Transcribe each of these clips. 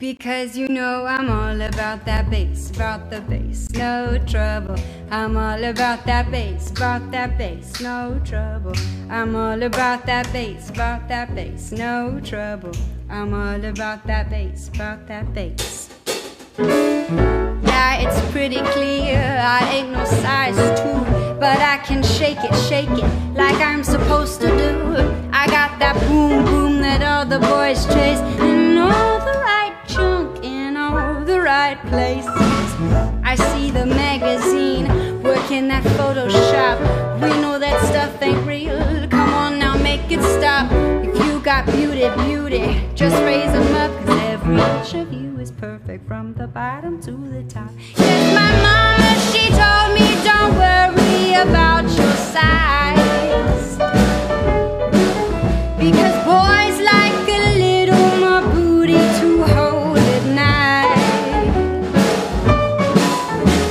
Because you know I'm all about that bass, about the bass, no trouble. I'm all about that bass, no trouble. I'm all about that bass, no trouble. I'm all about that bass, Yeah, it's pretty clear I ain't no size 2, but I can shake it like I'm supposed to do. I got that boom boom that all the boys chase, and all the right junk in all the right places. I see the magazine working that Photoshop. We know that stuff ain't real. Come on now, make it stop. If you got beauty, just raise them up, 'cause every inch of you is perfect from the bottom to the top. Yes, my mama, she told me don't worry about your size, because boys like a little more booty to hold at night.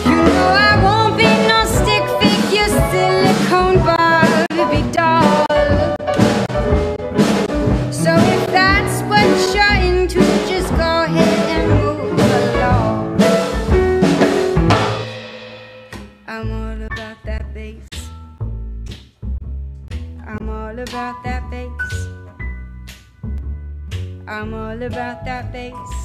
You know I won't be no stick figure, silicone Barbie doll. So if that's what you're into, just go ahead and move along. I'm all about that bass. I'm all about that bass. I'm all about that bass.